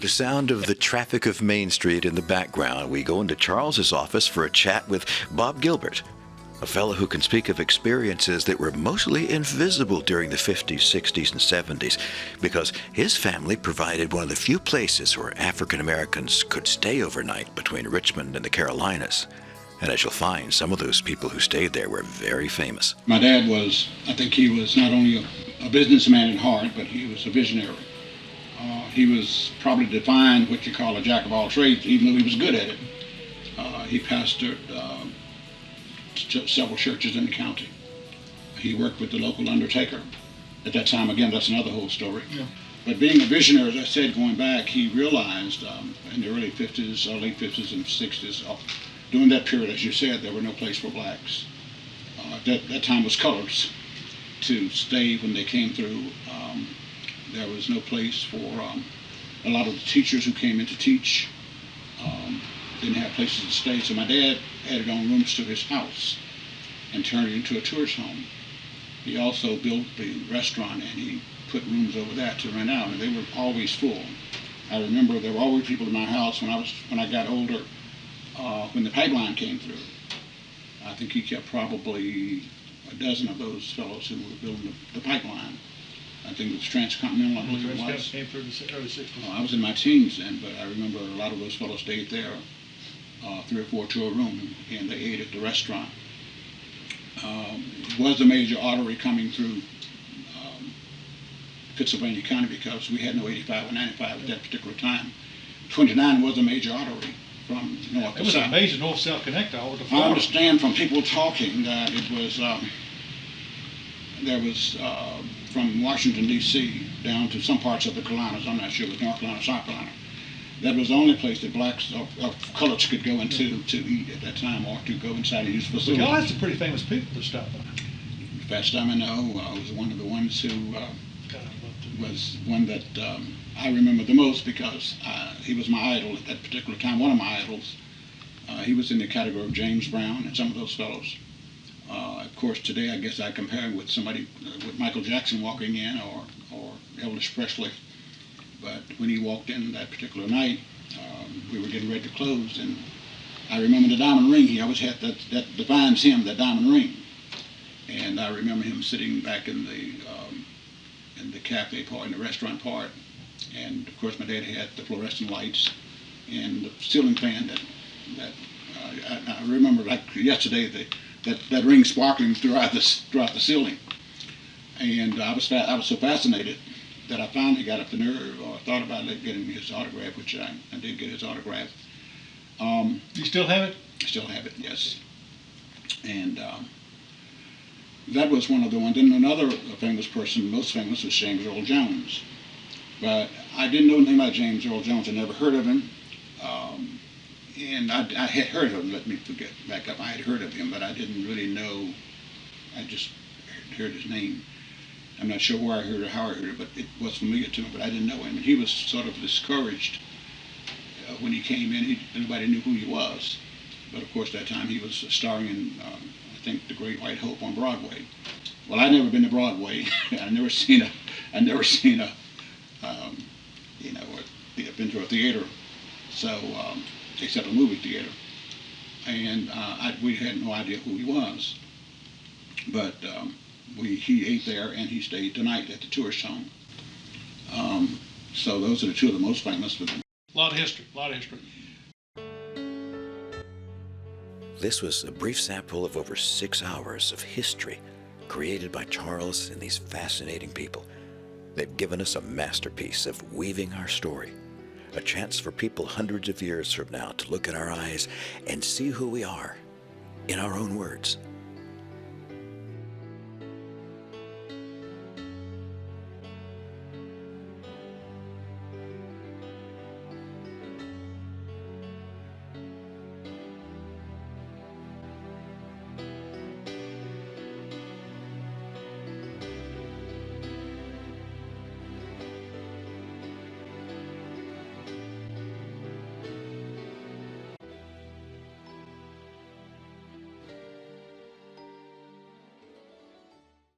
the sound of the traffic of Main Street in the background, we go into Charles's office for a chat with Bob Gilbert, a fellow who can speak of experiences that were mostly invisible during the 50s, 60s, and 70s, because his family provided one of the few places where African Americans could stay overnight between Richmond and the Carolinas. And as you'll find, some of those people who stayed there were very famous. My dad was, I think he was not only a businessman at heart, but he was a visionary. He was probably defined what you call a jack of all trades, even though he was good at it. He pastored several churches in the county. He worked with the local undertaker. At that time, again, that's another whole story. Yeah. But being a visionary, as I said, going back, he realized in the early 50s, late 50s and 60s, during that period, as you said, there were no place for blacks. That time was colors to stay when they came through. There was no place for a lot of the teachers who came in to teach. Didn't have places to stay, so my dad added on rooms to his house and turned it into a tourist home. He also built the restaurant and he put rooms over that to rent out, and they were always full. I remember there were always people in my house when I got older. When the pipeline came through, I think he kept probably a dozen of those fellows who were building the pipeline. I think it was Transcontinental, I believe it was. Came through the early 60s. I was in my teens then, but I remember a lot of those fellows stayed there, 3 or 4 to a room, and they ate at the restaurant. It was a major artery coming through Pittsylvania County because we had no 85 or 95 at that particular time. 29 was a major artery from north to south. It was a major north-south connector all the I understand from people talking that it was, there was from Washington, D.C. down to some parts of the Carolinas, I'm not sure, it was North Carolina, South Carolina. That was the only place that blacks or coloreds could go into to eat at that time or to go inside and use facilities. Y'all had some pretty famous people to stop by. Fats Domino was one of the ones who was one that I remember the most because he was my idol at that particular time, one of my idols. He was in the category of James Brown and some of those fellows. Of course, today I guess I compare him with somebody, with Michael Jackson walking in or Elvis Presley. But when he walked in that particular night, we were getting ready to close, and I remember the diamond ring. He always had that defines him, that diamond ring. And I remember him sitting back in the cafe part, in the restaurant part, and of course my dad had the fluorescent lights and the ceiling fan that I remember like yesterday that ring sparkling throughout the ceiling. And I was so fascinated that I finally got up the nerve or thought about getting his autograph, which I did get his autograph. You still have it? I still have it, yes. And that was one of the ones. Then another famous person, most famous, was James Earl Jones. But I didn't know anything about James Earl Jones. I never heard of him. And I had heard of him, let me back up. I had heard of him, but I didn't really know. I just heard his name. I'm not sure where I heard it or how I heard it, but it was familiar to me, but I didn't know him. And he was sort of discouraged when he came in. Nobody knew who he was. But of course, that time he was starring in, I think, The Great White Hope on Broadway. Well, I'd never been to Broadway. I'd never seen a, been to a theater, so, except a movie theater. And we had no idea who he was. But he ate there and he stayed the night at the tourist home. So those are the two of the most famous. A lot of history, a lot of history. This was a brief sample of over 6 hours of history created by Charles and these fascinating people. They've given us a masterpiece of weaving our story, a chance for people hundreds of years from now to look in our eyes and see who we are in our own words.